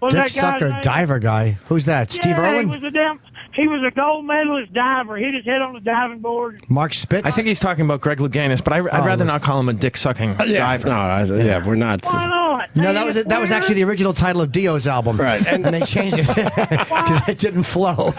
Dick Sucker diver guy. Who's that? Steve Irwin? He was a gold medalist diver. Hit his head on the diving board. Mark Spitz? I think he's talking about Greg Louganis, but I'd rather not call him a dick-sucking diver. No, we're not. Why not? No, that was actually the original title of Dio's album. Right. And they changed it because it didn't flow.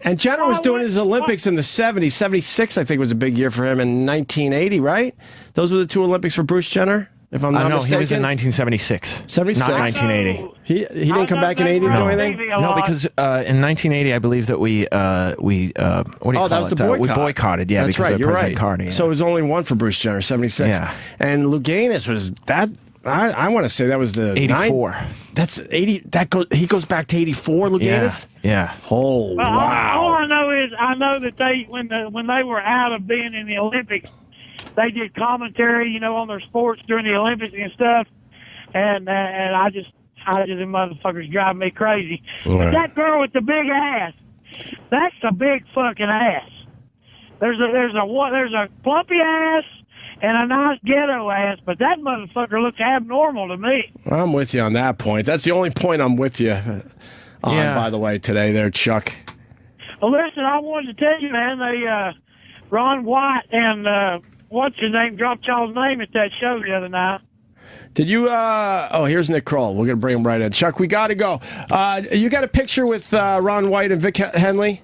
And Jenner was doing his Olympics in the 70s. 76, I think, was a big year for him in 1980, right? Those were the two Olympics for Bruce Jenner, if I'm not mistaken. No, he was in 1976. 76? Not 1980. He didn't come back in 80 to do anything? No, because in 1980, I believe that we what do you call that was it? the boycott. We boycotted, yeah. That's because right, of you're President right. Carney, So it was only one for Bruce Jenner, 76. Yeah. And Louganis was that... I want to say that was the 84. That's 80. He goes back to 84. Louganis. Yeah. Oh wow! All I know is I know that they when they were out of being in the Olympics, they did commentary, on their sports during the Olympics and stuff, and I just them motherfuckers drive me crazy. Right. But that girl with the big ass, that's a big fucking ass. There's a plumpy ass. And a nice ghetto ass, but that motherfucker looks abnormal to me. I'm with you on that point. That's the only point I'm with you on, by the way, today there, Chuck. Well, listen, I wanted to tell you, man, Ron White and what's his name dropped y'all's name at that show the other night. Did you, here's Nick Kroll. We're going to bring him right in. Chuck, we got to go. You got a picture with Ron White and Vic Henley?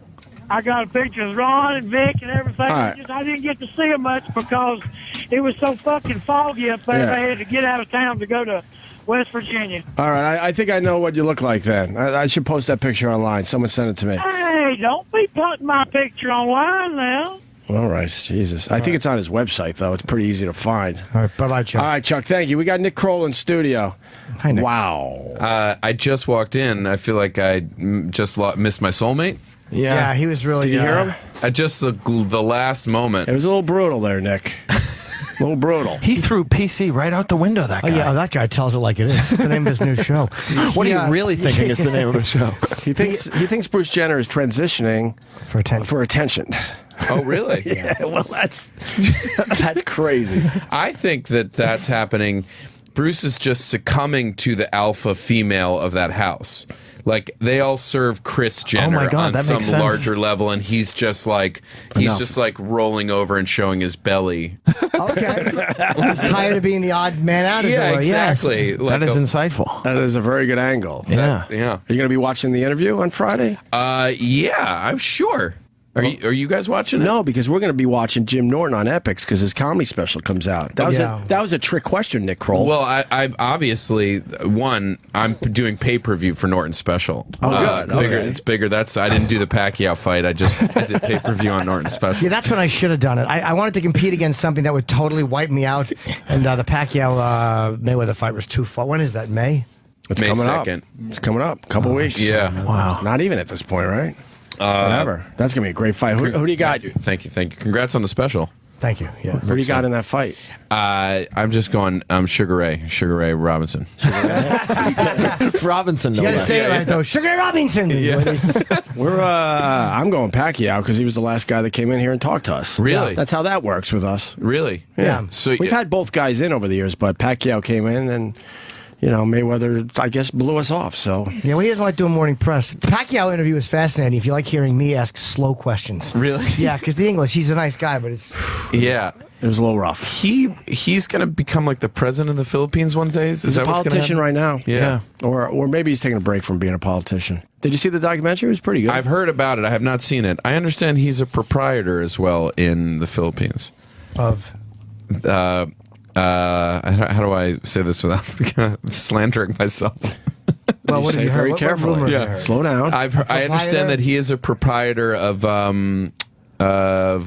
I got a picture of Ron and Vic and everything. Right. I didn't get to see them much because it was so fucking foggy up there. Yeah. They had to get out of town to go to West Virginia. All right. I think I know what you look like then. I should post that picture online. Someone sent it to me. Hey, don't be putting my picture online now. All right. Jesus. I think it's on his website, though. It's pretty easy to find. All right, bye-bye, Chuck. All right, Chuck. Thank you. We got Nick Kroll in studio. Hi, Nick. Wow. I just walked in. I feel like I just missed my soulmate. Yeah, he was really... Did you hear him? At just the last moment. It was a little brutal there, Nick. A little brutal. He threw PC right out the window, that guy. Oh, yeah, that guy tells it like it is. It's the name of his new show. What are you really thinking is the name of the show? He thinks Bruce Jenner is transitioning For attention. Oh, really? Yeah, well, that's crazy. I think that's happening. Bruce is just succumbing to the alpha female of that house. Like, they all serve Kris Jenner on some larger level, and he's just like rolling over and showing his belly. Okay. He's tired of being the odd man out. Yeah, exactly. Yes. Like That is insightful. That is a very good angle. Yeah. Yeah. Are you going to be watching the interview on Friday? Yeah, I'm sure. Are you guys watching it? No, because we're going to be watching Jim Norton on Epix because his comedy special comes out. That was a trick question, Nick Kroll. Well, I obviously, I'm doing pay-per-view for Norton's special. Oh, good. Bigger, Okay. It's bigger. I didn't do the Pacquiao fight. I did pay-per-view on Norton's special. Yeah, that's when I should have done it. I wanted to compete against something that would totally wipe me out, and the Pacquiao Mayweather fight was too far. When is that, May? It's May coming 2nd. up. It's coming up. A couple weeks. Yeah. Wow. Not even at this point, right? Whatever. That's going to be a great fight. Who do you got? Thank you. Congrats on the special. Thank you. Yeah. Who do you got in that fight? I'm just going Sugar Ray Robinson. Robinson, You got to say it right, though. Sugar Ray Robinson. I'm going Pacquiao because he was the last guy that came in here and talked to us. Really? That's how that works with us. Really? Yeah. So We've had both guys in over the years, but Pacquiao came in and, Mayweather, I guess, blew us off. So Yeah, well, he doesn't like doing morning press. The Pacquiao interview is fascinating if you like hearing me ask slow questions. Really? Yeah, because the English, he's a nice guy, but it's... Yeah. it was a little rough. He's going to become like the president of the Philippines one day. Is He's that a what's gonna politician happen? right now. Yeah. Or maybe he's taking a break from being a politician. Did you see the documentary? It was pretty good. I've heard about it. I have not seen it. I understand he's a proprietor as well in the Philippines. Of... How do I say this without slandering myself? Well, what say have you heard? very What carefully. rumor Yeah. have you heard? Slow down. I understand that he is a proprietor of Ladies?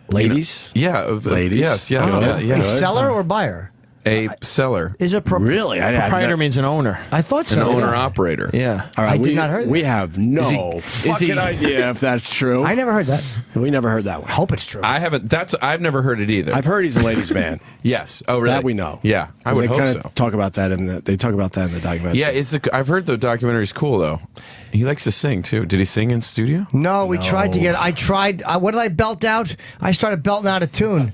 Ladies. Yes. Good. Yeah. A seller or buyer? A seller. Is a Really? Proprietor means an owner. I thought so. An owner-operator. Yeah. All right, I did not hear that. We have no he- fucking idea if that's true. I never heard that. We never heard that one. I hope it's true. I haven't. I've never heard it either. I've heard he's a ladies' man. Yes. Oh, really? That we know. Yeah, I would they hope kinda so. talk about that in the documentary. Yeah, I've heard the documentary's cool though. He likes to sing too. Did he sing in studio? No, we tried to get. I tried. What did I belt out? I started belting out a tune.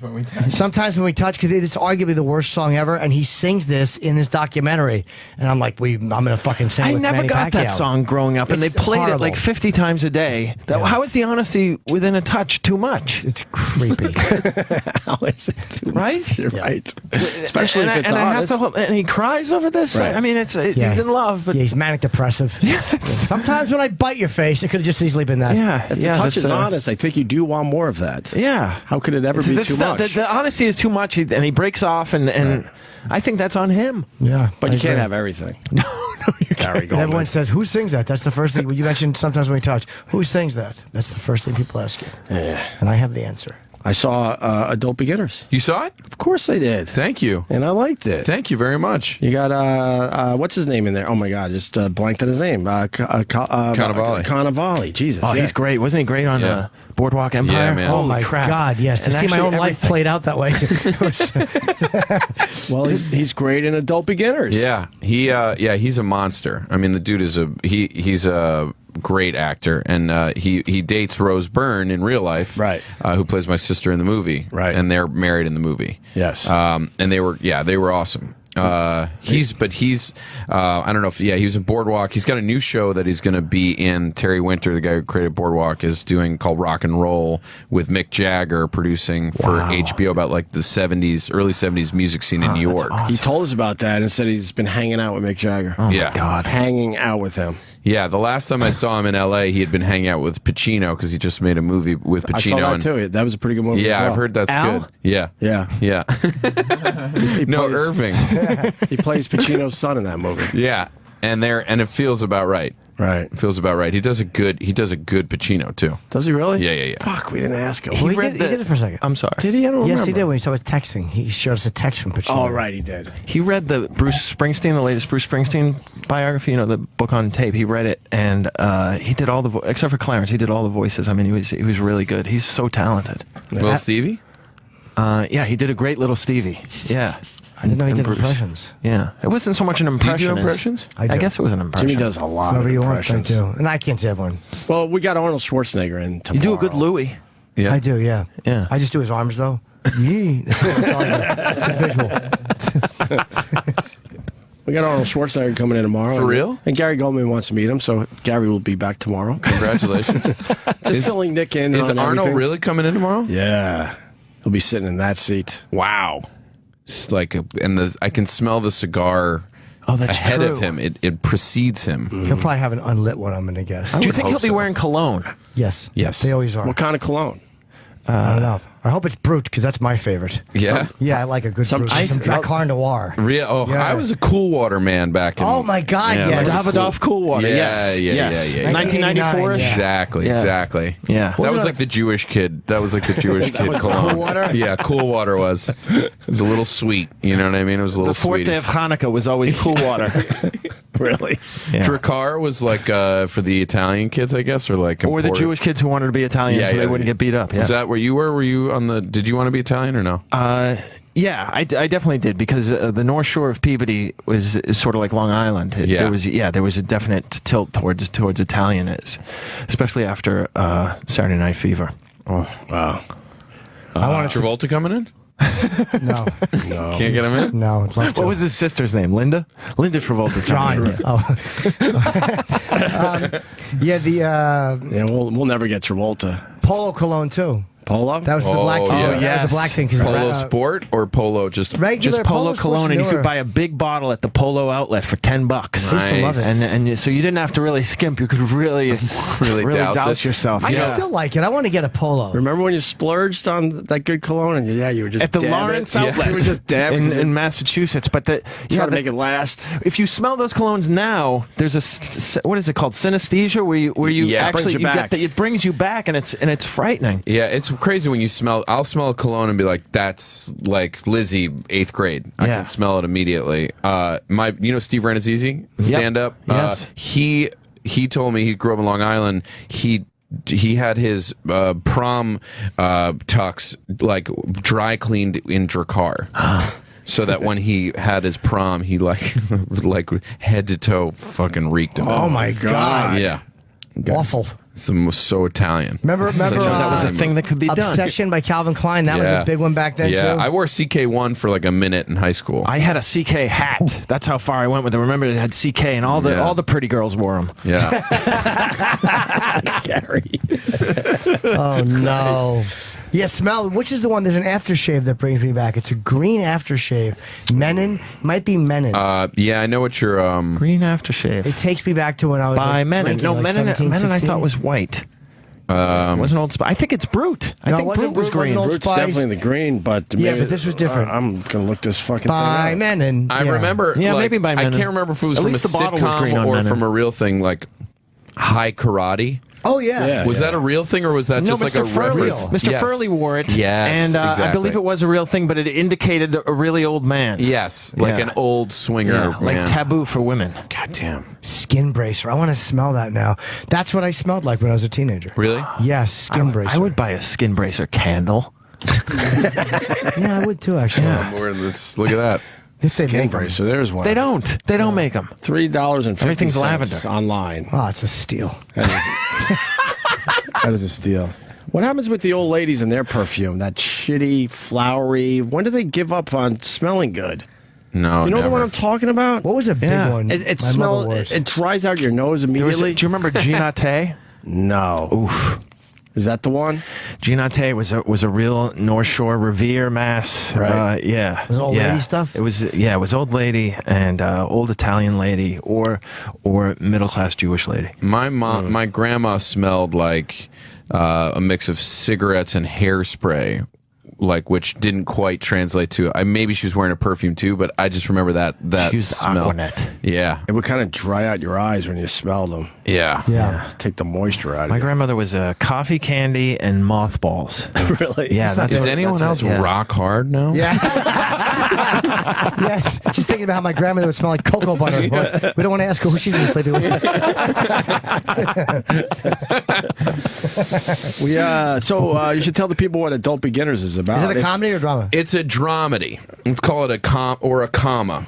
Sometimes when we touch, because it's arguably the worst song ever, and he sings this in this documentary, and I'm like, I'm gonna fucking sing. I with never Manny got that Pacquiao. song growing up, and they It's played horrible. it like 50 times a day. How is the honesty within a touch too much? It's creepy. How is it? Too Right? much? You're right. Especially and if it's I have honest. to hold, and he cries over this. Right. I mean, he's in love, but Yeah, he's manic depressive. Sometimes when I bite your face, it could have just easily been that. yeah, If the touch is honest, I think you do want more of that. Yeah. How could it ever be too much? The honesty is too much, and he breaks off, and I think that's on him. Yeah, But I you can't agree. have everything. No, you Gary And Goldman. everyone says, "Who sings that?" That's the first thing. You mentioned sometimes when we touch, who sings that? That's the first thing people ask you. Yeah. And I have the answer. I saw Adult Beginners. You saw it? Of course I did. Thank you. And I liked it. Thank you very much. You got what's his name in there? Oh my God, just blanked on his name. Cannavale. Cannavale. Jesus. Oh, yeah. he's great. Wasn't he great on Yeah. Boardwalk Empire? Yeah, man. Oh Holy my crap. God! Yes, to And see my own actually life everything. played out that way. Well, he's great in Adult Beginners. Yeah, he's a monster. I mean, the dude is he's a great actor, and he dates Rose Byrne in real life, Right. Who plays my sister in the movie, Right. And they're married in the movie, Yes. and they were awesome. He's I don't know if he was in Boardwalk. He's got a new show that he's going to be in. Terry Winter, the guy who created Boardwalk, is doing called Rock and Roll with Mick Jagger producing for HBO about like the early 70s music scene in New York. awesome. He told us about that and said he's been hanging out with Mick Jagger. Oh, Yeah. my God. Hanging out with him. Yeah, the last time I saw him in L.A., he had been hanging out with Pacino because he just made a movie with Pacino. I saw that and- too. That was a pretty good movie. Yeah, as well. I've heard that's Al? good. Yeah. Yeah. Yeah. No, plays- Irving. He plays Pacino's son in that movie. Yeah. And it feels about right. Right. It feels about right. He does a good Pacino too. Does he really? Yeah. Fuck, we didn't ask him. He did it for a second. I'm sorry. Did he? I don't remember. Yes, he did. When he talked about texting, he showed us a text from Pacino. Oh, right, he did. He read the Bruce Springsteen, the latest Bruce Springsteen biography, the book on tape. He read it, and he did all the except for Clarence. He did all the voices. I mean, he was really good. He's so talented. Will Stevie? Yeah, he did a great little Stevie. Yeah, I didn't know he And did Bruce. impressions. Yeah, it wasn't so much an Do you impression. do impressions? I do. I guess it was an impression. Jimmy does a lot Whatever of you want, I impressions. do. And I can't say everyone. Well, we got Arnold Schwarzenegger in tomorrow. You do a good Louis. Yeah. I do, yeah. Yeah. I just do his arms, though. Yee. It's a visual. We got Arnold Schwarzenegger coming in tomorrow. For real? And Gary Goldman wants to meet him, so Gary will be back tomorrow. Congratulations. Just filling Nick in. Is on Arnold everything. really coming in tomorrow? Yeah. He'll be sitting in that seat. Wow. It's like I can smell the cigar that's ahead true. of him. It precedes him. He'll probably have an unlit one, I'm going to guess. Do you think he'll hope be so. wearing cologne? Yes. Yes. They always are. What kind of cologne? I don't know. I hope it's Brut, because that's my favorite. Yeah. Yeah, I like a good Brut. Some Dracar Noir. Oh, Yeah. I was a Cool Water man back in. Oh, my God, Yeah, yes. like Davidoff Cool Water. Yeah, yes. yeah, yes. yeah, yeah. 1994. Yeah. Exactly, Yeah. exactly. Yeah. That was like the Jewish kid. That was like the Jewish kid was the cologne. Cool Water? Yeah, Cool Water was. It was a little sweet. You know what I mean? It was a little The fourth sweet. day of Hanukkah was always Cool Water. Really? Yeah. Dracar was like for the Italian kids, I guess, or like Or the import- Jewish kids who wanted to be Italian so they wouldn't get beat up. Yeah. Was that where you were? Were you on the? Did you want to be Italian or no? Yeah, I definitely did because the North Shore of Peabody is sort of like Long Island. Yeah. There was a definite tilt towards Italian, especially after Saturday Night Fever. Oh, Wow. I want to. Travolta coming in? No. Can't get him in. No. I'd love to. What was his sister's name? Linda? Linda Travolta's John? coming in. Oh. Yeah, the Yeah, we'll never get Travolta. Polo Cologne, too. Polo? That was the black kid. yeah. That was a black thing. 'cause Polo Sport or Polo just regular Just Polo Sports cologne, and you newer. could buy a big bottle at the Polo outlet for $10. I used to love it. And so you didn't have to really skimp. You could really Really douse douse it. yourself. I Yeah. still like it. I want to get a Polo. Remember when you splurged on that good cologne and you were just At the dab Lawrence it? outlet You were just dab in Massachusetts, but try to make it last. if you smell those colognes now, there's what is it called, synesthesia, where you Yeah, it actually brings you get back. that it brings you back, and it's frightening. Yeah, it's crazy when you smell. I'll smell a cologne and be like, "That's like Lizzie, 8th grade." I Yeah. can smell it immediately. Steve Renazizi, stand up. Yes. He told me he grew up in Long Island. He had his prom tux like dry cleaned in Dracar. so that when he had his prom, he like head to toe fucking reeked of it. Oh my God. Yeah. Awful. So Italian. Remember that was a thing that could be done. Obsession by Calvin Klein. That was a big one back then, too. I wore CK1 for like a minute in high school. I had a CK hat. That's how far I went with it. Remember, it had CK, and all the pretty girls wore them. Yeah. Gary. Oh, no. Yeah, smell. Which is the one? There's an aftershave that brings me back. It's a green aftershave. Menon. Might be Menon. Yeah, I know what you're... Green aftershave. It takes me back to when I was By Menon. drinking, No, like Menon 17, I 16. thought was white. It wasn't Old Spice. I think it's Brute. I No, it think wasn't Brute was Brute, green. wasn't Old Brute's Spice. definitely the green, but Yeah, maybe, but this was different. I'm gonna look this fucking By thing up. Menon. I yeah. remember... Yeah, like, maybe by Menon. I can't remember if it was At from a least the bottle was green sitcom on or Menon. from a real thing, like High Karate. Oh, yeah. Yeah. Was that a real thing, or was that No, just like a Mr. Furley. reference? Mr. Yes. Furley wore it. Yes, and I exactly. believe it was a real thing, but it indicated a really old man. Yes, like Yeah. an old swinger. Yeah, like man. taboo for women. God damn. Skin bracer. I want to smell that now. That's what I smelled like when I was a teenager. Really? Yes, skin bracer. I would buy a skin bracer candle. Yeah, I would too, actually. Let's look at that. If they Skin make them. bracer. There's one. They don't. They don't make them. $3.50 Everything's lavender. online. Oh, it's a steal. That is a steal. What happens with the old ladies and their perfume? That shitty, flowery. When do they give up on smelling good? No, You know never. the one I'm talking about? What was a big Yeah. one? It my mother smells. wore? It dries out your nose Do immediately. you remember Ginate? No. Oof. Is that the one? Ginate was a real North Shore Revere, Mass. Right. Yeah. Was it old lady stuff? It was old lady and old Italian lady or middle class Jewish lady. My mom, my grandma smelled like a mix of cigarettes and hairspray, like which didn't quite translate to. Maybe she was wearing a perfume too, but I just remember that She used smell. Aquanet. Yeah, It would kind of dry out your eyes when you smelled them. yeah, Yeah. Just take the moisture out of My it. grandmother was coffee candy and mothballs. Really? Yeah, that's Is what- anyone that's else what- yeah. rock hard now? Yeah. Yes. Just thinking about how my grandmother would smell like cocoa butter. But we don't want to ask her who she's been sleeping with. So you should tell the people what Adult Beginners is about. Is it a comedy or drama? It's a dramedy. Let's call it a comma.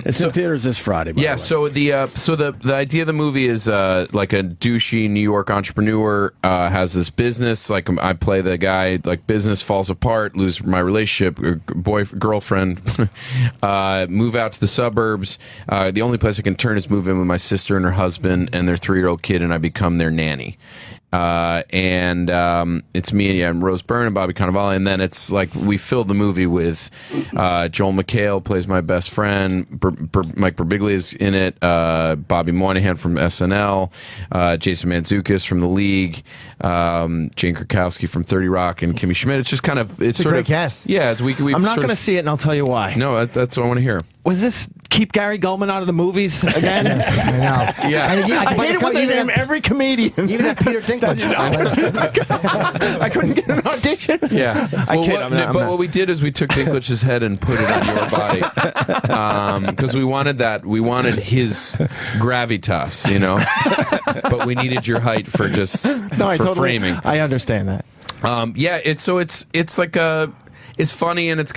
It's in theaters this Friday. By Yeah, the way. so the idea of the movie is like a douchey New York entrepreneur has this business. Like I play the guy. Like business falls apart, lose my relationship, girlfriend, move out to the suburbs. The only place I can turn is move in with my sister and her husband and their 3-year-old kid, and I become their nanny. It's me and Rose Byrne and Bobby Cannavale, and then it's like we filled the movie with Joel McHale plays my best friend, Mike Birbiglia is in it, Bobby Moynihan from SNL, Jason Mantzoukas from The League, Jane Krakowski from 30 Rock, and Kimmy Schmidt. It's just kind of it's a sort great of cast. Yeah, it's we I'm not going to see it, and I'll tell you why. No, that's what I want to hear. Was this keep Gary Gulman out of the movies again? I know. Yeah. And I hate it when they name every comedian. Even that Peter Dinklage. I couldn't get an audition. Yeah, I kid. What we did is we took Dinklage's head and put it on your body because we wanted his gravitas, you know. But we needed your height for just framing. I understand that. Yeah, it's like a. It's funny and it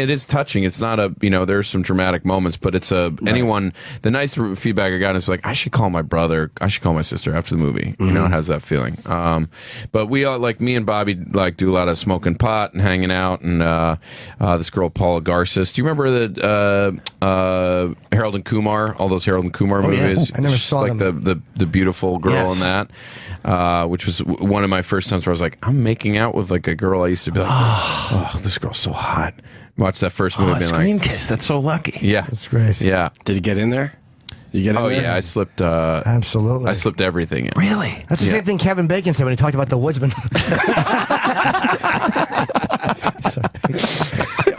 is touching. It's not there's some dramatic moments, but it's anyone. The nice feedback I got is like, I should call my brother, I should call my sister after the movie. You know, it has that feeling. But we all like me and Bobby do a lot of smoking pot and hanging out, and this girl Paula Garces. Do you remember the Harold and Kumar? All those Harold and Kumar movies. I never She's saw like them. the beautiful girl Yes. in that, which was one of my first times where I was like, I'm making out with like a girl I used to be like. Oh, this girl's so hot. Watch that first movie. A and screen kiss. That's so lucky. Yeah, That's great. Yeah. Did you get in there? You get in Oh there? yeah, I slipped. Absolutely. I slipped everything in. Really? That's the Yeah. same thing Kevin Bacon said when he talked about the Woodsman.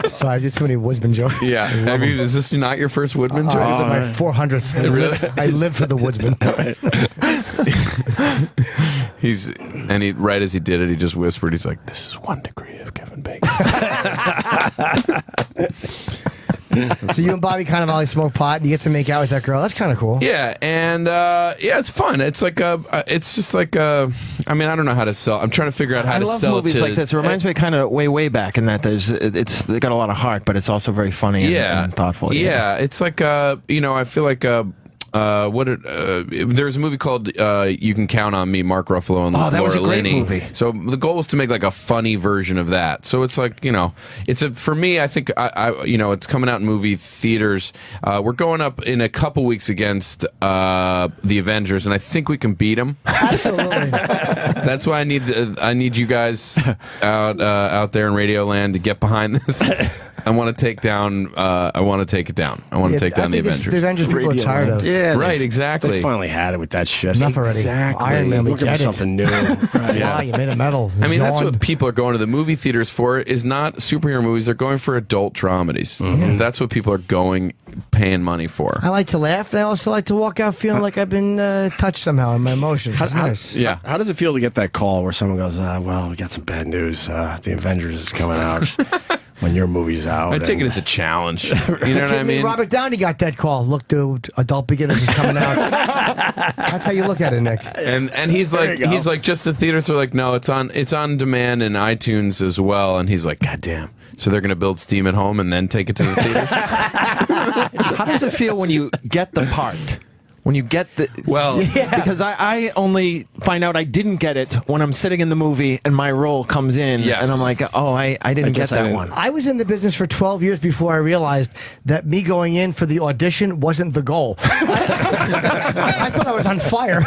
Sorry, I did too many Woodsman jokes. Yeah. Is this not your first Woodman joke? This is my 400th. I live for the Woodsman. Right as he did it, he just whispered. He's like, "This is 1 degree of Kevin Bacon." So you and Bobby Cannavale smoke pot, and you get to make out with that girl. That's kind of cool. Yeah, and it's fun. It's like it's just like I mean, I don't know how to sell. I'm trying to figure out how to sell. I love movies like this. It reminds me kind of way back in that they got a lot of heart, but it's also very funny and thoughtful. Yeah, it's like I feel like there's a movie called You Can Count on Me, Mark Ruffalo and that Laura was a great Linney. movie. So the goal was to make like a funny version of that. So it's like, for me, I think it's coming out in movie theaters. We're going up in a couple weeks against the Avengers, and I think we can beat them. Absolutely. That's why I need you guys out there in Radio Land to get behind this. I want to take down. I want to take it down. I want to take down the Avengers. The Avengers people are tired of. Yeah, right. Exactly. They finally had it with that shit. Enough already. Exactly. Iron Man, we looking for get it. something new. Right. Yeah, you made a medal. I mean, that's Yawned. what people are going to the movie theaters for. Is not superhero movies. They're going for adult dramedies. Mm-hmm. That's what people are paying money for. I like to laugh, and I also like to walk out feeling like I've been touched somehow in my emotions. It's nice. Yeah. How does it feel to get that call where someone goes, well, we got some bad news. The Avengers is coming out. When your movie's out. I take it as a challenge. You know what I mean? Robert Downey got that call. Look, dude, Adult Beginners is coming out. That's how you look at it, Nick. And he's like, just the theaters are like, no, it's on demand and iTunes as well. And he's like, God damn. So they're going to build Steam at home and then take it to the theaters? How does it feel when you get the part? When you get because I only find out I didn't get it when I'm sitting in the movie and my role comes in, and I'm like, oh, I didn't get that one. I was in the business for 12 years before I realized that me going in for the audition wasn't the goal. I thought I was on fire.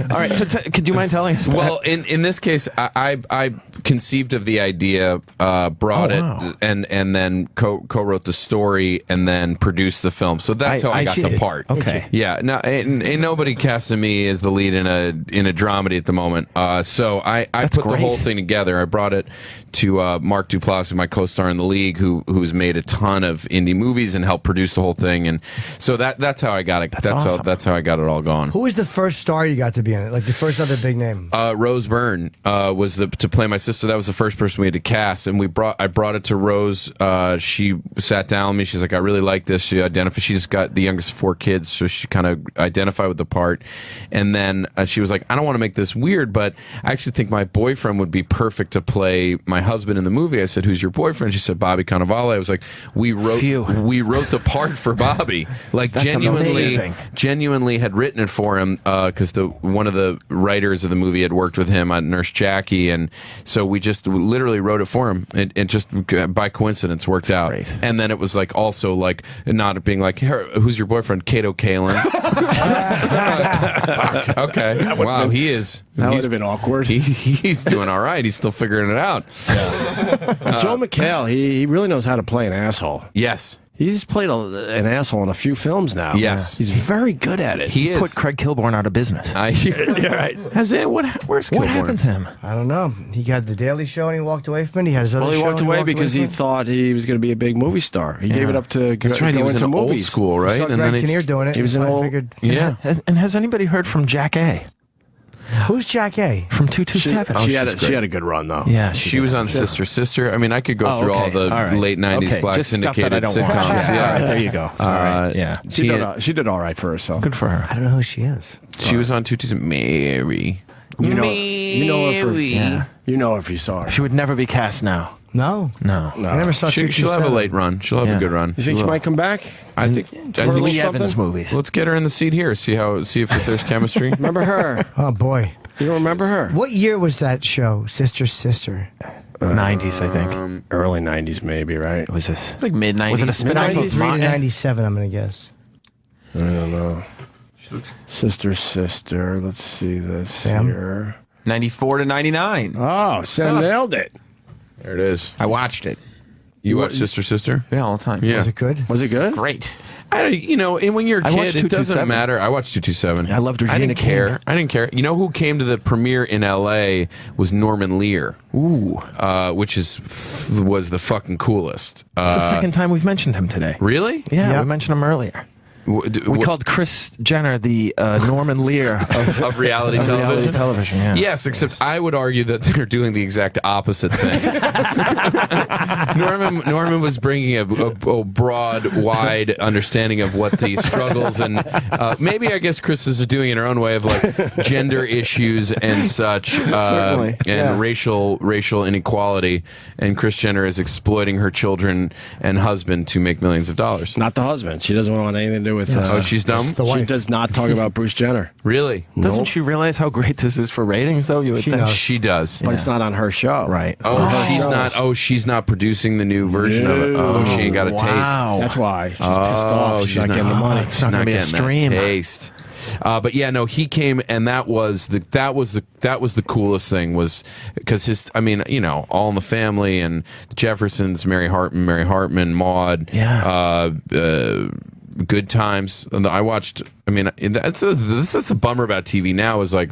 All right, so could you mind telling us that? Well, in this case, I conceived of the idea, brought it, and then co-wrote the story, and then produced the film. So that's how I got the part. Okay. Yeah. Now, ain't nobody casting me as the lead in a dramedy at the moment. So I put the whole thing together. I brought it to Mark Duplass, my co-star in The League, who's made a ton of indie movies and helped produce the whole thing. And so that's how I got it. That's how I got it all going. Who was the first star you got to be in it? Like the first other big name? Rose Byrne was to play my sister. That was the first person we had to cast, and I brought it to Rose. She sat down with me. She's like, I really like this. She's got the youngest of 4 kids, so she kind of identified with the part. And then she was like, I don't want to make this weird, but I actually think my boyfriend would be perfect to play my husband in the movie. I said, who's your boyfriend? She said, Bobby Cannavale. I was like, we wrote the part for Bobby. Like, genuinely had written it for him, because one of the writers of the movie had worked with him on Nurse Jackie, and so we just literally wrote it for him. It just by coincidence worked out. Great. And then it was like also like not being like, who's your boyfriend? Kato Kalin. Okay. Wow, he is. That would have been awkward. He's doing all right. He's still figuring it out. Joel McHale, he really knows how to play an asshole. Yes. He's played an asshole in a few films now. Yes. He's very good at it. He put Craig Kilborn out of business. You're right. Where's Kilborn? What happened to him? I don't know. He had the Daily Show and he walked away from it. He had his other show. He walked and away because he thought he was going to be a big movie star. He gave it up to go into in movies. Old School, right? And then Kinnear doing it. He was an old. Yeah. And has anybody heard from Jack A? Who's Jack A? From 227? She had a good run though. Yeah, she was on Sister. I mean, I could go through all the late '90s black just syndicated sitcoms. Yeah, there you go. All right. Yeah, she did all right for herself. Good for her. I don't know who she is. She was on 227. Mary. You know her if you saw her. She would never be cast now. No. No. I never saw She'll have a late run. She'll have a good run. You think she might come back? I think Lee Evans movies. Let's get her in the seat here. See if there's chemistry. Remember her? Oh boy. You don't remember her? What year was that show? Sister. 90s, I think. Early 90s, maybe, right? Was it like mid 90s? Was it a spin-off of 93 to 97, I'm going to guess. I don't know. Sister. Let's see this Sam? here. 94 to 99. Oh, Sam nailed it. There it is. I watched it. You watch Sister? Yeah, all the time. Yeah. Was it good? Was it good? Great. And when you're a I kid, watched it doesn't 227. matter. I watched 227. I loved Regina I didn't King. care. I didn't care. You know who came to the premiere in L.A. was Norman Lear. Ooh. Which was the fucking coolest. It's the second time we've mentioned him today. Really? Yeah, Yeah. we mentioned him earlier. We called Kris Jenner the Norman Lear of reality television. Yeah. Yes, except I would argue that they're doing the exact opposite thing. Norman was bringing a broad, wide understanding of what the struggles and maybe I guess Kris is doing in her own way of like gender issues and such, and racial inequality. And Kris Jenner is exploiting her children and husband to make millions of dollars. Not the husband. She doesn't want anything to do with. Oh, she's dumb. She does not talk about Bruce Jenner. Really? Doesn't she realize how great this is for ratings, though? You would think. She does, but it's not on her show, right? She's not producing the new version of it. Oh, she ain't got a taste. That's why she's pissed off. She's not getting the money. It's not going to be a stream. Taste. But yeah, no, he came, and that was the coolest thing, was because his, I mean, you know, All in the Family and the Jeffersons, Mary Hartman, Maude, Good Times. And I watched. I mean, that's a bummer about TV now. Is like,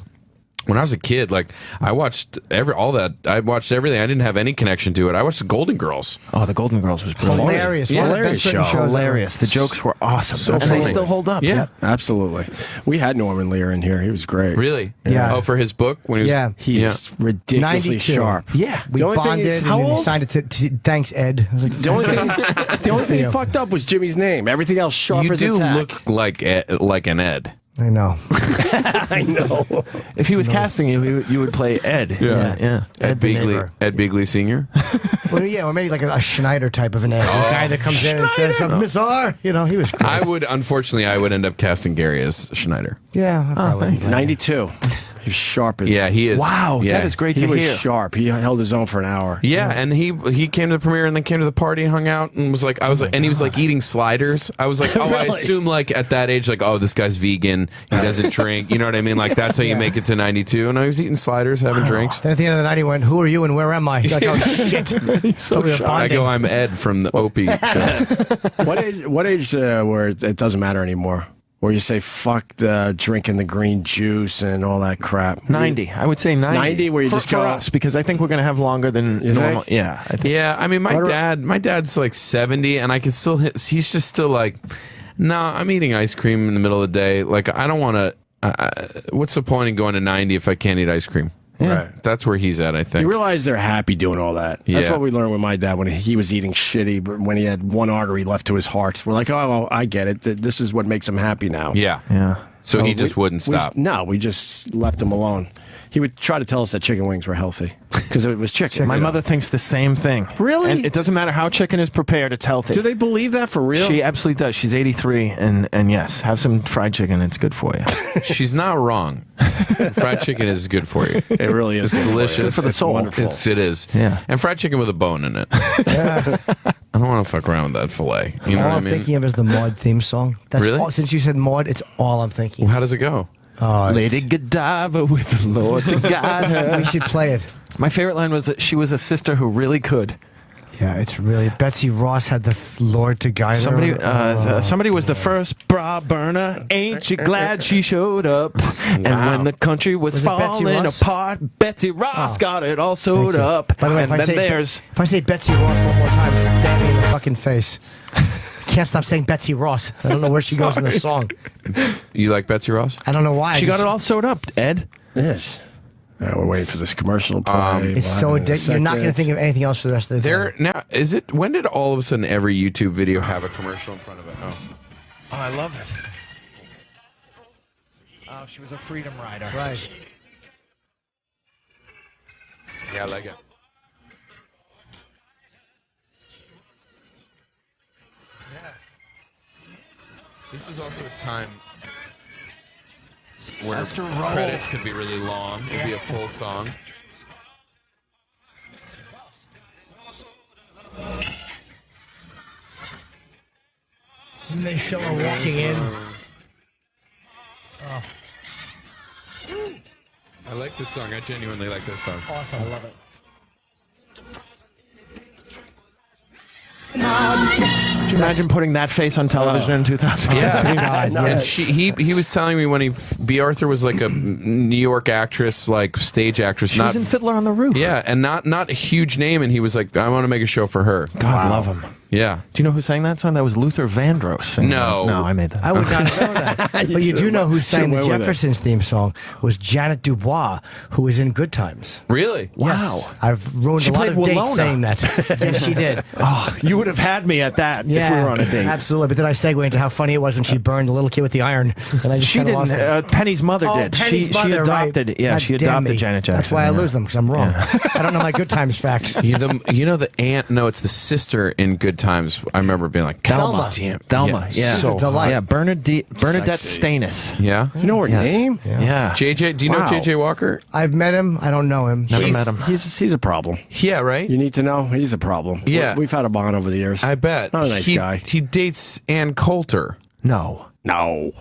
when I was a kid, like I watched I watched everything. I didn't have any connection to it. I watched the Golden Girls. Oh, the Golden Girls was brilliant. Hilarious. Yeah, hilarious show. Hilarious. The jokes were awesome. And they still hold up. Yeah, absolutely. We had Norman Lear in here. He was great. Really? Yeah. Oh, for his book when he was. He is ridiculously 92. sharp. Yeah. We bonded and he signed it to thanks, Ed. I was like, The only thing he fucked up was Jimmy's name. Everything else sharp You as do a tack. look like an Ed. I know. I know. If he was casting you would play Ed. Yeah. Ed Beagley Sr. Well, yeah, or maybe like a Schneider type of an Ed. The guy that comes in and says something, Miss R. You know, he was great. Unfortunately, I would end up casting Gary as Schneider. Yeah, probably. 92. He's sharp as. Yeah, he is. Wow, yeah. that is great to hear. He was sharp. He held his own for an hour. Yeah, and he came to the premiere and then came to the party and hung out and was like, he was like eating sliders. I was like, oh, I assume like at that age, like, oh, this guy's vegan. He doesn't drink. You know what I mean? Like that's how you make it to 92. And I was eating sliders, having drinks. Then at the end of the night, he went, "Who are you and where am I?" He's like, "Oh shit!" I go, "I'm Ed from the Opie show." What age where it doesn't matter anymore? Where you say fuck the drinking the green juice and all that crap. 90. I would say 90. 90 where you just go. For us, because I think we're going to have longer than normal. Think? Yeah. I think. Yeah, I mean, my dad's like 70, and I can still he's just still like, nah, I'm eating ice cream in the middle of the day. Like, I don't want to, what's the point in going to 90 if I can't eat ice cream? Yeah. Right. That's where he's at, I think. You realize they're happy doing all that. Yeah. That's what we learned with my dad when he was eating shitty, but when he had one artery left to his heart. We're like, oh, well, I get it. This is what makes him happy now. Yeah. Yeah. So he just wouldn't stop. We just left him alone. He would try to tell us that chicken wings were healthy because it was chicken. My mother thinks the same thing. Really? And it doesn't matter how chicken is prepared, it's healthy. Do they believe that for real? She absolutely does. She's 83, and yes, have some fried chicken. It's good for you. She's not wrong. Fried chicken is good for you. It really is. It's delicious. Good for the soul. Wonderful. It is. Yeah. And fried chicken with a bone in it. I don't want to fuck around with that filet. You know All what I I'm mean? thinking of is the Maude theme song. That's Really? all, since you said Maude, it's all I'm thinking. Well, how does it go? Lady Godiva with the Lord to guide her. We should play it. My favorite line was that she was a sister who really could. Yeah, it's really Betsy Ross had the Lord to guide her. Somebody was the first bra burner. Ain't you glad she showed up? And when the country was it Betsy falling Ross? apart, Betsy Ross got it all sewed up. By the way, and then if I say Betsy Ross one more time, stab me in the fucking face. Can't stop saying Betsy Ross. I don't know where she goes in the song. You like Betsy Ross? I don't know why. She got it all sewed up, Ed. Yes. We're waiting for this commercial to play. It's so addictive. You're not going to think of anything else for the rest of the day. Now, is it? When did all of a sudden every YouTube video have a commercial in front of it? Oh, I love it. Oh, she was a freedom rider. Right. yeah, I like it. Yeah. This is also a time where credits could be really long. It'd be a full song. And they show her walking in. Oh, I like this song. I genuinely like this song. awesome. I love it. Could you imagine putting that face on television in 2015? Yeah, and he was telling me when B. Arthur was like a New York actress, like stage actress. She was in Fiddler on the Roof. Yeah, and not a huge name, and he was like, I want to make a show for her. God love him. Yeah. Do you know who sang that song? That was Luther Vandross. No, I made that. I would not know that. But you do know who sang the Jeffersons theme song was Janet Dubois, who was in Good Times. Really? Wow. Yes. I've ruined She a lot played of dates Walona. saying that. Yes, she did. Oh, you would have had me at that if we were on a date. Absolutely. But then I segue into how funny it was when she burned the little kid with the iron. And I just She kinda didn't. lost it. Penny's mother did. Penny's mother, she adopted. right. Yeah, God she damn adopted me. Janet Jackson. That's why I yeah. lose them, because I'm wrong. I don't know my Good Times facts. You know the aunt? No, it's the sister in Good Times. I remember being like, Thelma. Damn, Thelma. Yeah, Yeah, so delight. yeah. Bernadette Sexy. Stanis. Yeah. You know her Yes. name? Yeah. JJ, do you know Wow. JJ Walker? I've met him. I don't know him. Never met him. He's a problem. Yeah, right? You need to know he's a problem. Yeah. We've had a bond over the years. I bet. Not a nice guy. He dates Ann Coulter. No. No.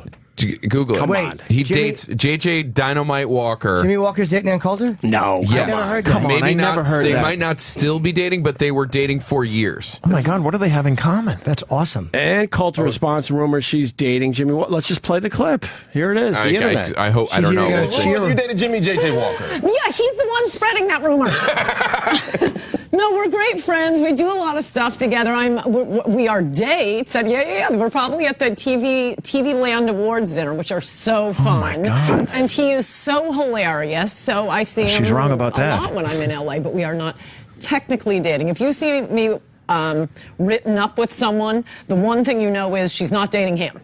Google it. Come on. He Jimmy- dates JJ Dynamite Walker. Jimmy Walker's dating Ann Coulter? No. Yes. never heard that. Come on, Maybe I not, never heard They that. might not still be dating, but they were dating for years. Oh my God, what do they have in common? That's awesome. And Coulter responds to rumors she's dating Jimmy. Let's just play the clip. Here it is. The internet. I hope. I She's don't either know. gonna We'll see. cheer- You dated Jimmy JJ Walker. Yeah, he's the one spreading that rumor. No, we're great friends. We do a lot of stuff together. We are dates, and yeah, we're probably at the TV Land Awards dinner, which are so fun. God. And he is so hilarious. So I see She's him wrong about a that. lot when I'm in LA, but we are not technically dating. If you see me written up with someone, the one thing you know is she's not dating him.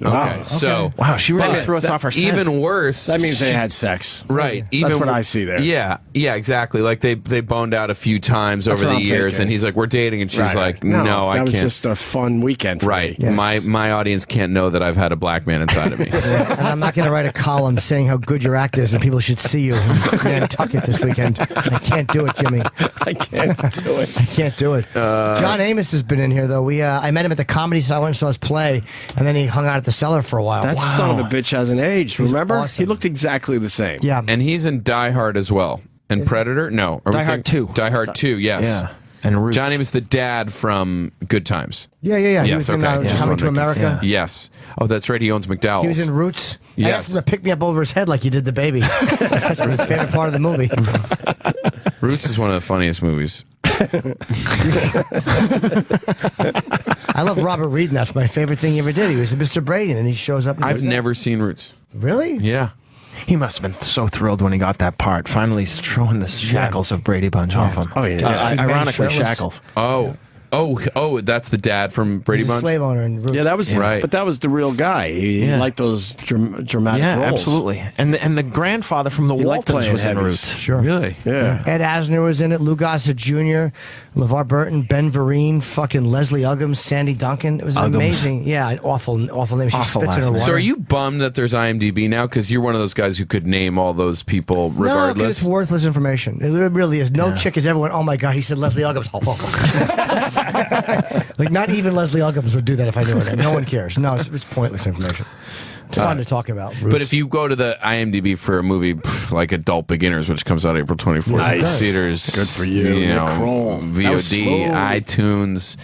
Okay, so Wow, she really but threw us off our scent. even worse. That means they had sex. Right. That's what I see there. Yeah, exactly. Like they boned out a few times over what the I'm years, thinking. and he's like, "We're dating," and she's Right, like, right. "No, I that was can't." just a fun weekend for Right. me. Yes. My audience can't know that I've had a black man inside of me. And I'm not going to write a column saying how good your act is and people should see you in Nantucket this weekend. I can't do it, Jimmy. I can't do it. I can't do it. John Amos has been in here, though. I met him at the Comedy Cellar and saw his play, and then he hung out at the Cellar for a while. That son of a bitch hasn't aged. He's Remember? awesome. He looked exactly the same. Yeah. And he's in Die Hard as well. And Predator? No. Die Hard 2. Die Hard 2, yes. Yeah. And Roots. John Amos, the dad from Good Times. Yeah. He Yes, was in okay. Yeah. Coming to America. Yes. Oh, that's right. He owns McDowell's. He was in Roots. Yes. I asked him to pick me up over his head like you did the baby. That's his favorite part of the movie. Roots is one of the funniest movies. I love Robert Reed, and that's my favorite thing he ever did. He was Mr. Brady, and he shows up. And he I've goes, never seen Roots. Really? Yeah. He must have been so thrilled when he got that part. Finally throwing the shackles of Brady Bunch off him. Oh, yeah. Ironically, shirtless. shackles. Oh, that's the dad from Brady He's a Bunch? slave owner in Roots. Yeah, that was Right. But that was the real guy. He Yeah. liked those dramatic Yeah, roles. absolutely. And the grandfather from the He liked Waltons playing was in heavies. Roots. Sure. Really? Yeah. Ed Asner was in it. Lou Gossett Jr., LeVar Burton, Ben Vereen, fucking Leslie Uggams, Sandy Duncan. It was Uggams. amazing. Yeah, an awful name. She Awful spits in her last name. water. So are you bummed that there's IMDb now? Because you're one of those guys who could name all those people No, 'cause regardless. it's worthless information. It really is. No chick has ever went, oh my God, he said Leslie Uggams. Like, not even Leslie Uggams would do that if I knew her name. No one cares. No, it's pointless information. It's fun to talk about. Roots. But if you go to the IMDb for a movie like Adult Beginners, which comes out April 24th, Nice. theaters, Good for you. Nick Kroll. That was VOD, smooth. iTunes,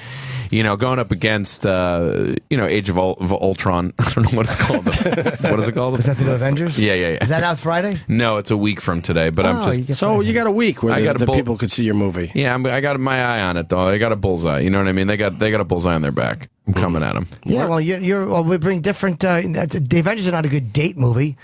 going up against, Age of Ultron. I don't know what it's called. What is it called? is that the new Avengers? Yeah. Is that out Friday? No, it's a week from today, but I'm Oh, just. you get So you got a week where I got a the bull- people could see your movie. Yeah, I got my eye on it though. I got a bullseye. You know what I mean? They got a bullseye on their back. I'm coming at them. Yeah, well, we bring different. The Avengers are not a good date movie.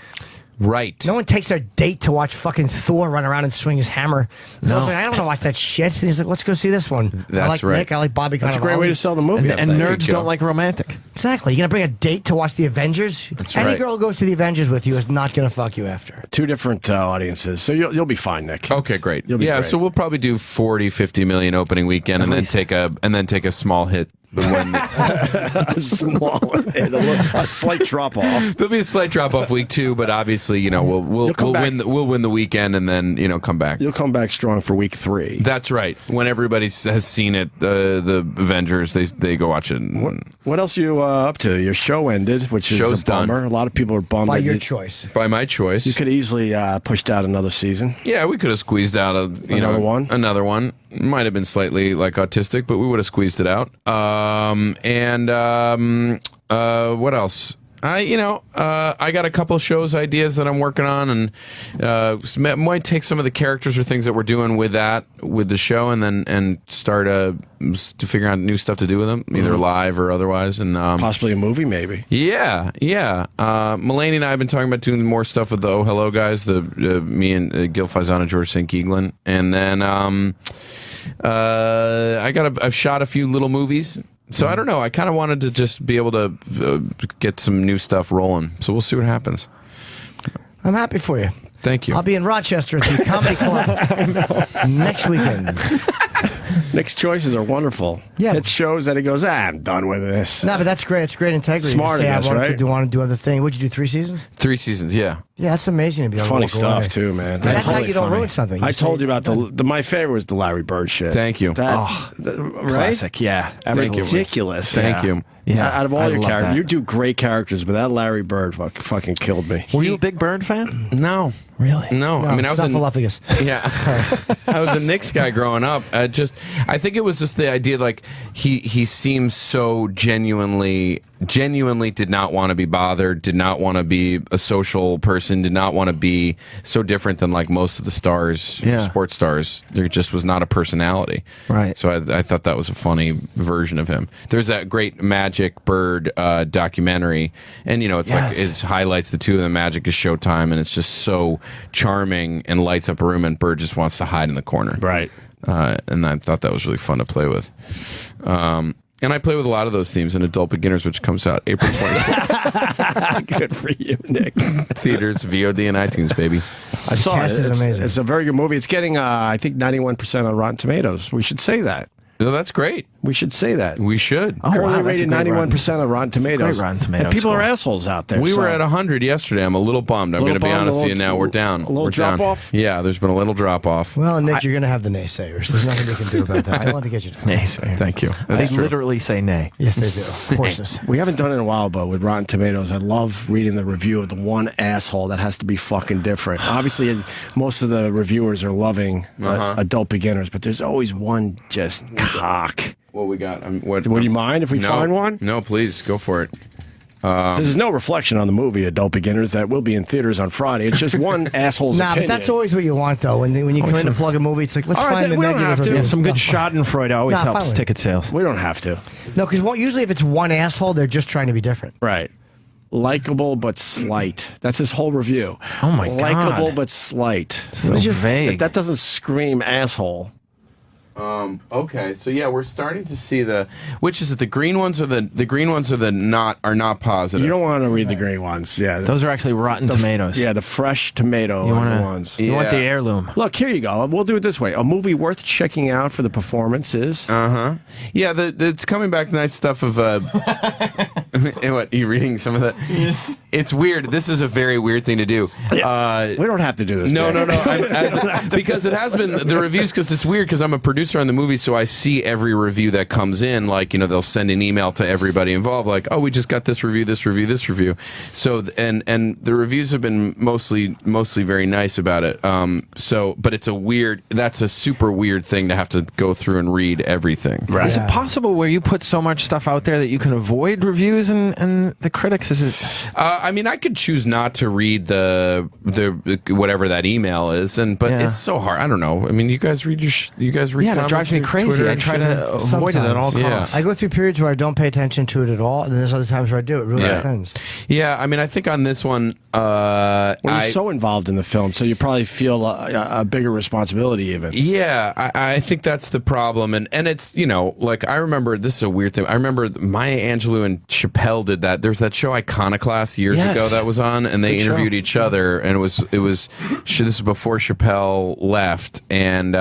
Right. No one takes their date to watch fucking Thor run around and swing his hammer. No, I don't want to watch that shit. And he's like, let's go see this one. I That's like right. Nick. I like Bobby. That's a great way to sell the movie. I And think. nerds Good don't job. like romantic. Exactly. You're gonna bring a date to watch the Avengers. Any right. girl who goes to the Avengers with you is not gonna fuck you after. Two different audiences. So you'll be fine, Nick. Okay, great. You'll be Yeah, great. so we'll probably do 40, 50 million opening weekend, and then take a small hit. When a small, a slight drop off. there'll be a slight drop off week 2, but obviously, we'll come back. win the weekend, and then come back. You'll come back strong for week 3. That's right. When everybody has seen it, the Avengers, they go watch it. What else are you up to? Your show ended, which is Show's a bummer. done. A lot of people are bummed. By that your you, choice. By my choice. you could easily pushed out another seaon. Yeah, we could have squeezed out Another one? Another one. Might have been slightly autistic, but we would have squeezed it out. What else? I got a couple shows ideas that I'm working on, and might take some of the characters or things that we're doing with the show, and start to figure out new stuff to do with them, either live or otherwise, and possibly a movie, maybe. Yeah. Mulaney and I have been talking about doing more stuff with the Oh Hello guys, me and Gil Faisano, George St. Geegland, and then I've shot a few little movies. So I don't know. I kind of wanted to just be able to get some new stuff rolling. So we'll see what happens. I'm happy for you. Thank you. I'll be in Rochester at the Comedy Club next weekend. Nick's choices are wonderful. Yeah. It shows that he goes, I'm done with this. No, but that's great. It's great integrity. Smart, to say, I guess, I right? want to do other things. What'd you do, 3 seasons? 3 seasons, yeah. Yeah, that's amazing to be able Funny to walk away. stuff, too, man. That's how totally you don't funny. ruin something. I told you about my favorite was the Larry Bird shit. Thank you. Right? Classic, yeah. Absolutely. Ridiculous. Thank you. Yeah, Out of all I your love characters, that. you do great characters, but that Larry Bird fucking killed me. Were you a big Bird fan? No. Really? No. I mean, I was Snuffleupagus. Yeah, I was a Knicks guy growing up. I think it was just the idea, like he seems so genuinely did not want to be bothered, did not want to be a social person, did not want to be so different than like most of the stars, sports stars. There just was not a personality. Right. So I thought that was a funny version of him. There's that great Magic Bird documentary, and it's like it highlights the two of them. Magic is Showtime, and it's just so charming and lights up a room, and Bird just wants to hide in the corner. Right. And I thought that was really fun to play with. And I play with a lot of those themes in Adult Beginners, which comes out April 24th. Good for you, Nick. Theaters, VOD, and iTunes, baby. I saw Cast it. is amazing. It's a very good movie. It's getting, I think, 91% on Rotten Tomatoes. We should say that. No, that's great. We should say that. We should. Oh, Currently wow, that's rated a great 91% on Rotten Tomatoes. Great Rotten Tomatoes And people score. are assholes out there. We so. were at 100 yesterday. I'm a little bummed. I'm going to be honest with you now. We're down. A little We're down. drop-off? Yeah, there's been a little drop off. Well, Nick, you're going to have the naysayers. There's nothing you can do about that. I want to get you down. Naysayer. Thank you. They That's true. literally say nay. Yes, they do. Horses. We haven't done it in a while, but with Rotten Tomatoes, I love reading the review of the one asshole that has to be fucking different. Obviously, most of the reviewers are loving Adult Beginners, but there's always one just cock. What we got? Would you mind if we find one? No, please go for it. This is no reflection on the movie Adult Beginners that will be in theaters on Friday. It's just one asshole's Nah, opinion. but that's always what you want, though. When you come in to plug a movie, it's like, let's All right, find the then we don't negative have to. reviews. Yeah, some No, good Schadenfreude always Nah, helps fine. ticket sales. We don't have to. No, because usually if it's one asshole, they're just trying to be different. Right. Likable but slight. That's his whole review. Oh, my God. Likable but slight. So vague. That doesn't scream asshole. Okay, so yeah, we're starting to see which is it? The green ones are the green ones are not positive. You don't want to read the green ones. Yeah. Those are actually Rotten Tomatoes. Yeah, the fresh tomato are the ones. You want the Yeah. heirloom. Look, here you go. We'll do it this way. A movie worth checking out for the performances. Yeah, it's coming back nice stuff of what, you reading some of that? It's weird. This is a very weird thing to do. We don't have to do this. No. Nick. Because it has been the reviews. Because it's weird. Because I'm a producer on the movie, so I see every review that comes in. Like, they'll send an email to everybody involved. Like, oh, we just got this review, this review, this review. So and the reviews have been mostly very nice about it. But that's a super weird thing to have to go through and read everything. Right. Is it possible where you put so much stuff out there that you can avoid reviews and the critics? Is it? I mean, I could choose not to read the whatever that email is, but it's so hard. I don't know. I mean, you guys read Yeah, that drives me crazy. Twitter I and try shit? to avoid it at all Yeah. costs. I go through periods where I don't pay attention to it at all, and then there's other times where I do. It really depends. Yeah, I mean, I think on this one, You're so involved in the film, so you probably feel a bigger responsibility even. Yeah, I think that's the problem, and it's like I remember, this is a weird thing. I remember Maya Angelou and Chappelle did that. There's that show Iconoclast years ago that was on, and they interviewed each other, and it was this was before Chappelle left, and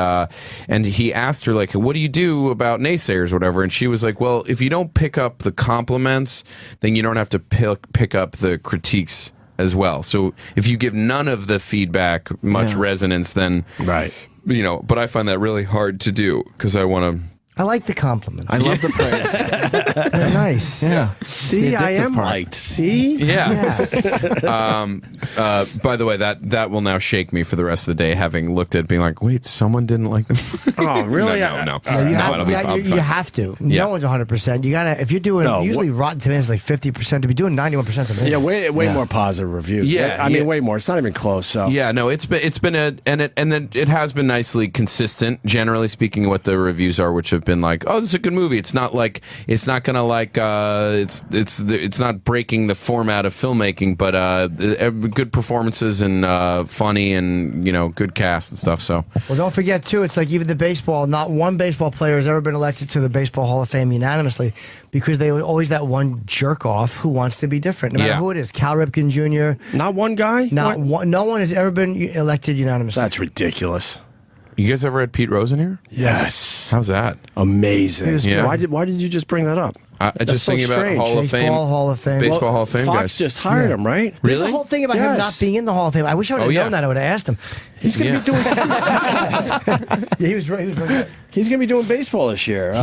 he asked her, like, what do you do about naysayers or whatever, and she was like, well, if you don't pick up the compliments, then you don't have to pick up the critiques as well. So if you give none of the feedback much resonance, then Right. but I find that really hard to do because I want I like the compliments. I love the praise. They're nice. Yeah. See, I am part. liked. See? Yeah. By the way, that will now shake me for the rest of the day, having looked at it, being like, wait, someone didn't like them. Oh, really? No. You have to. Yeah. No one's 100%. You gotta if you're doing usually Rotten Tomatoes like 50%. To be doing 91% is amazing. Yeah, way more positive reviews. Yeah, I mean, way more. It's not even close. So yeah, no, it has been nicely consistent, generally speaking, what the reviews are, which have been like, oh, this is a good movie. It's not breaking the format of filmmaking, but good performances and funny and good cast and stuff. So well, don't forget too. It's like even the baseball. Not one baseball player has ever been elected to the Baseball Hall of Fame unanimously because they always that one jerk off who wants to be different, no matter who it is. Cal Ripken Jr. Not one guy. No one has ever been elected unanimously. That's ridiculous. you guys ever had Pete Rose in here? Yes. How's that? Amazing. Yeah. Why did you just bring that up? Just thinking about Hall of Fame. Baseball Hall of Fame. Baseball Hall of Fame Fox guys. just hired him, right? There's the whole thing about him not being in the Hall of Fame. I wish I would have known that. I would have asked him. He's going to be doing. Yeah, he was right. He was right. He's going to be doing baseball this year.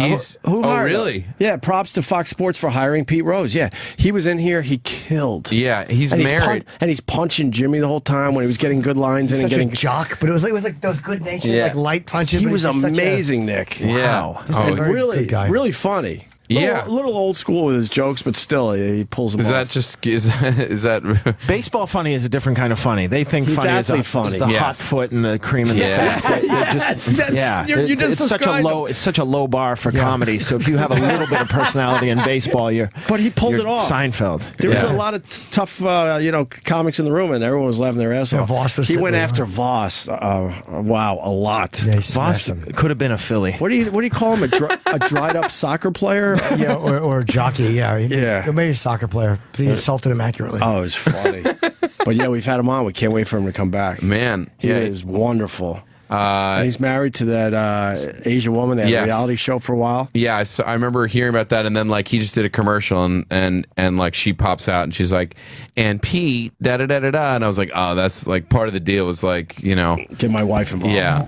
Who hired really? him? Yeah, props to Fox Sports for hiring Pete Rose. Yeah, he was in here. He killed. Yeah, he's married. He's punching Jimmy the whole time when he was getting good lines in and Such getting a jock, but it was like those good natured like light punches. He but was he's just amazing, Nick. Yeah. Wow. Just a very really, good guy. really funny. Yeah, a little old school with his jokes, but still, he pulls them off. Is that baseball funny is a different kind of funny? They think He's funny is funny. the hot foot and the cream in the face. It's such a low bar for comedy. So if you have a little bit of personality in baseball, but he pulled it off. Seinfeld. There was a lot of tough, comics in the room, and everyone was laughing their ass off. Voss was he went there, after Voss. Wow, a lot. Yeah, Voss could have been a Philly. What do you call him? A dried up soccer player? Yeah, or a jockey. Yeah, maybe a soccer player. He insulted him accurately. Oh, it was funny. But yeah, we've had him on. We can't wait for him to come back. Man, he is wonderful. And he's married to that Asian woman that had a reality show for a while. Yeah, I remember hearing about that, and then he just did a commercial, and she pops out and she's like, and Pete, da da da da da, and I was like, oh, that's part of the deal was get my wife involved. Yeah.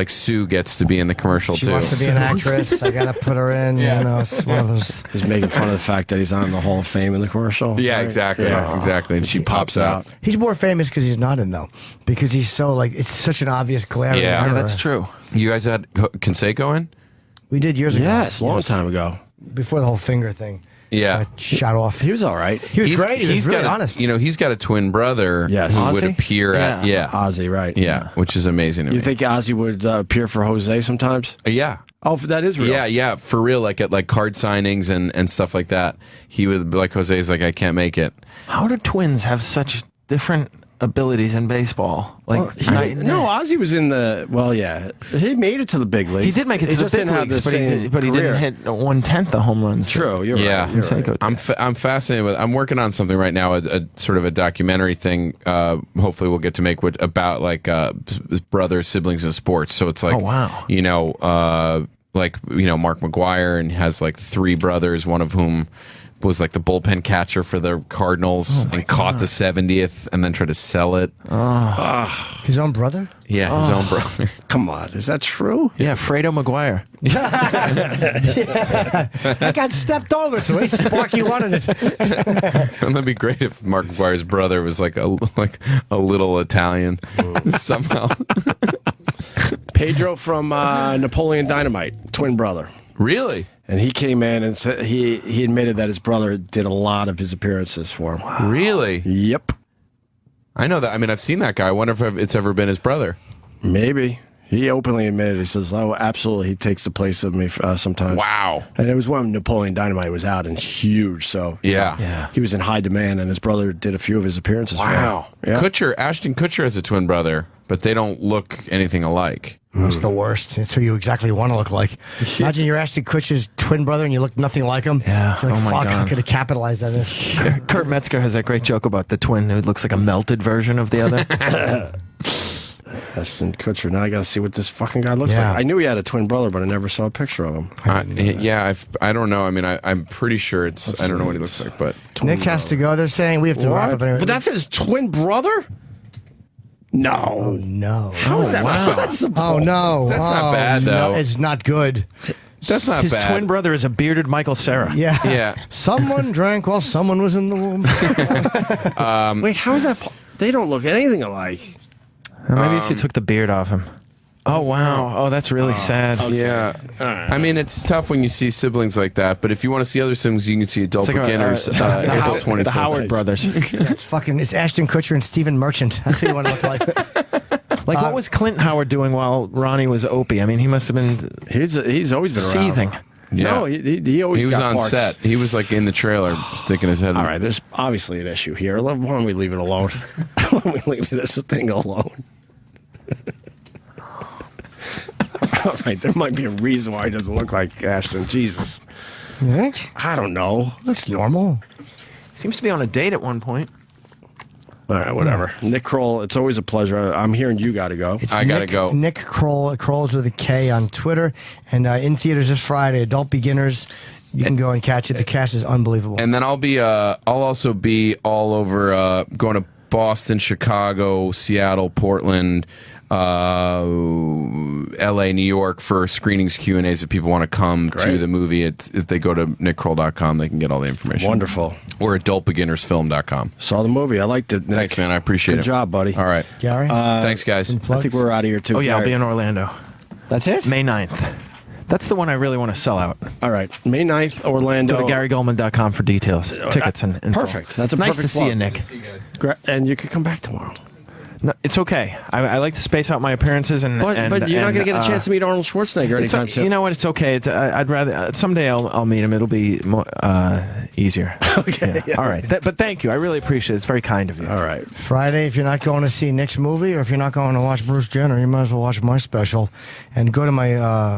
Sue gets to be in the commercial too. She wants to be an actress. I gotta put her in. It's one of those. He's making fun of the fact that he's on the Hall of Fame in the commercial. Yeah, right? exactly. Yeah. Exactly. And she pops out. He's more famous because he's not in though, because he's so it's such an obvious glare. Yeah, that's true. You guys had Canseco in? We did years ago. Yes, a long time ago. Before the whole finger thing. Yeah, shot off. He was all right. He was great. He was really honest. He's got a twin brother who would appear at Ozzy, right? Yeah, which is amazing to me. You think Ozzy would appear for Jose sometimes? Yeah. Oh, that is real. Yeah, for real. At card signings and stuff like that, he would Jose's I can't make it. How do twins have such different abilities in baseball? Ozzy was in he made it to the big leagues. He did make it to the big leagues, but he didn't hit 1/10 the home runs. True, you're right. You're right. I'm fascinated with. I'm working on something right now, a sort of a documentary thing. Hopefully, we'll get to make about brothers, siblings in sports. So it's oh wow, Mark McGwire and has 3 brothers, one of whom was the bullpen catcher for the Cardinals and caught the 70th and then tried to sell it. His own brother? Yeah, his own brother. Come on, is that true? Yeah, Fredo McGuire. That got stepped over, so Sparky wanted it. And that'd be great if Mark McGuire's brother was a little Italian somehow. Pedro from Napoleon Dynamite, twin brother. Really? And he came in and said he admitted that his brother did a lot of his appearances for him. Wow. Really? Yep. I know that. I mean, I've seen that guy. I wonder if it's ever been his brother. Maybe. He openly admitted. He says, "Oh, absolutely, he takes the place of me sometimes." Wow. And it was when Napoleon Dynamite was out and huge. So yeah, he was in high demand, and his brother did a few of his appearances. Wow. For him. Yeah. Ashton Kutcher has a twin brother, but they don't look anything alike. That's the worst. It's who you exactly want to look like. Imagine you're Ashton Kutcher's twin brother and you look nothing like him. Yeah. You're my fuck, God. I could have capitalized on this. Kurt Metzger has that great joke about the twin who looks like a melted version of the other. Ashton Kutcher. Now I got to see what this fucking guy looks like. I knew he had a twin brother, but I never saw a picture of him. I don't know. I mean, I'm pretty sure it's. I don't know what he looks like, but Nick has to go. They're saying we have to wrap up. Anyway. But that's his twin brother? No. Oh, no. How is that possible? Oh, no. That's not bad, though. No, it's not good. That's not His bad. twin brother is a bearded Michael Cera. Yeah. Yeah. Someone drank while someone was in the womb. Wait, how is that? They don't look anything alike. Maybe if you took the beard off him. Oh, wow. Oh, that's really sad. Yeah. I mean, it's tough when you see siblings like that, but if you want to see other siblings, you can see Adult It's like Beginners April 25th. The Howard brothers. It's Ashton Kutcher and Stephen Merchant. That's what you want to look like. Like, what was Clint Howard doing while Ronnie was Opie? I mean, he must have been He's always been seething. around. Yeah. No, he always He was got on parts. set. He was like in the trailer, sticking his head in. All right, there's obviously an issue here. Why don't we leave it alone? Why don't we leave this thing alone? All right, there might be a reason why he doesn't look like Ashton. Jesus. You think? I don't know. That's normal. Seems to be on a date at one point. All right, whatever. Nick Kroll, it's always a pleasure. I'm hearing you got to go. I gotta go. Nick Kroll. Kroll's with a K on Twitter. And in theaters this Friday, Adult Beginners. You can go and catch it. The cast is unbelievable. And then I'll also be all over, going to Boston, Chicago, Seattle, Portland, LA, New York for screenings, Q&As if people want to come to the movie. If they go to nickkroll.com, they can get all the information. Wonderful. Or adultbeginnersfilm.com. Saw the movie. I liked it, Nick. Thanks, man. I appreciate it. Good job, buddy. All right. Gary? Thanks, guys. I think we're out of here, too. Oh, yeah, I'll Gary. be in Orlando. That's it? May 9th. That's the one I really want to sell out. All right. May 9th, Orlando. Go to GaryGoldman.com for details, tickets, and info. Perfect. That's a nice perfect to see you, plug. Nick. And you could come back tomorrow. No, it's okay. I like to space out my appearances, but But you're not going to get a chance to meet Arnold Schwarzenegger anytime soon. You know what? It's okay. I'd rather someday I'll meet him. It'll be more, easier. Okay. Yeah. All right. But thank you. I really appreciate it. It's very kind of you. All right. Friday, if you're not going to see Nick's movie or if you're not going to watch Bruce Jenner, you might as well watch my special. And go to my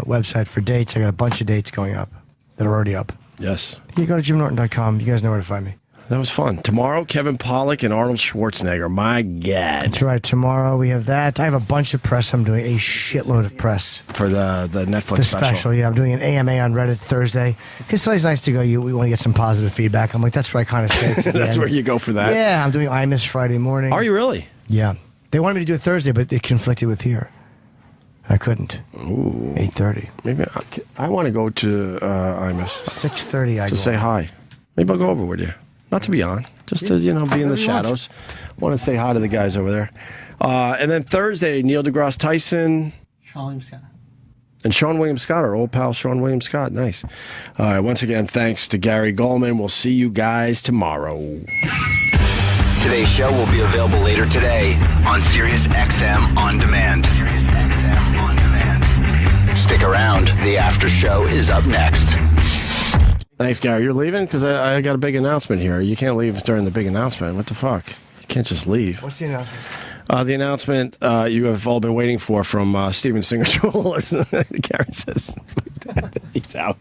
website for dates. I got a bunch of dates going up that are already up. Yes. You go to jimnorton.com. You guys know where to find me. That was fun. Tomorrow, Kevin Pollak and Arnold Schwarzenegger. My God. That's right. Tomorrow we have that. I have a bunch of press. I'm doing a shitload of press. For the Netflix The special, yeah. I'm doing an AMA on Reddit Thursday. Because it's always nice to go, we want to get some positive feedback. I'm like, that's where I kind of say. That's where you go for that? Yeah, I'm doing IMUS Friday morning. Are you really? Yeah. They wanted me to do it Thursday, but it conflicted with here. I couldn't. Ooh. 8:30. Maybe I want to go to IMUS. 6:30 I to go. say hi. Maybe I'll go over with you. Not to be on, just to, be in the shadows. Want to say hi to the guys over there. And then Thursday, Neil deGrasse Tyson. Sean William Scott. And Sean William Scott, our old pal Sean William Scott. Nice. All right, once again, thanks to Gary Gulman. We'll see you guys tomorrow. Today's show will be available later today on SiriusXM On Demand. SiriusXM On Demand. Stick around. The after show is up next. Thanks, Gary. You're leaving? Because I got a big announcement here. You can't leave during the big announcement. What the fuck? You can't just leave. What's the announcement? The announcement you have all been waiting for from Steven Singer Jewelers. Gary says he's out.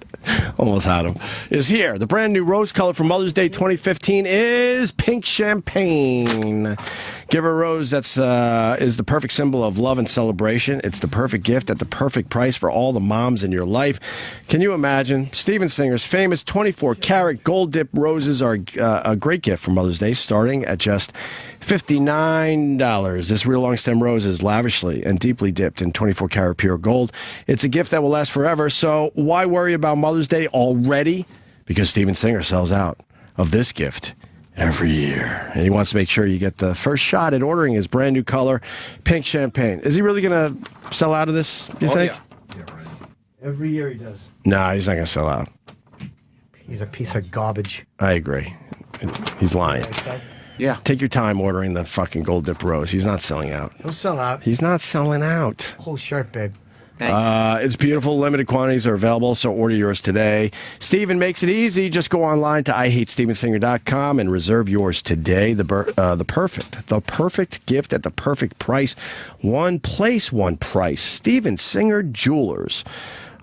Almost had him. Is here. The brand new rose color for Mother's Day 2015 is pink champagne. Give her a rose that's is the perfect symbol of love and celebration. It's the perfect gift at the perfect price for all the moms in your life. Can you imagine? Steven Singer's famous 24-karat gold dip roses are a great gift for Mother's Day, starting at just $59. This real long stem rose is lavishly and deeply dipped in 24-karat pure gold. It's a gift that will last forever, so why worry about Mother's Day already? Because Steven Singer sells out of this gift every year. And he wants to make sure you get the first shot at ordering his brand new color, pink champagne. Is he really going to sell out of this, you think? Yeah, right. Every year he does. Nah, he's not going to sell out. He's a piece of garbage. I agree. He's lying. Yeah. Take your time ordering the fucking gold dip rose. He's not selling out. He'll sell out. He's not selling out. Cool shirt, babe. It's beautiful. Limited quantities are available, so order yours today. Steven makes it easy. Just go online to IHateStevenSinger.com and reserve yours today. The perfect gift at the perfect price. One place, one price. Steven Singer Jewelers.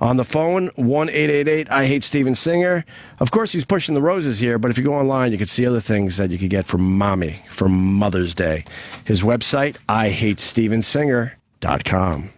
On the phone, 1-888-I-HATE-STEVEN-SINGER. Of course, he's pushing the roses here, but if you go online, you can see other things that you could get from Mommy for Mother's Day. His website, IHateStevenSinger.com.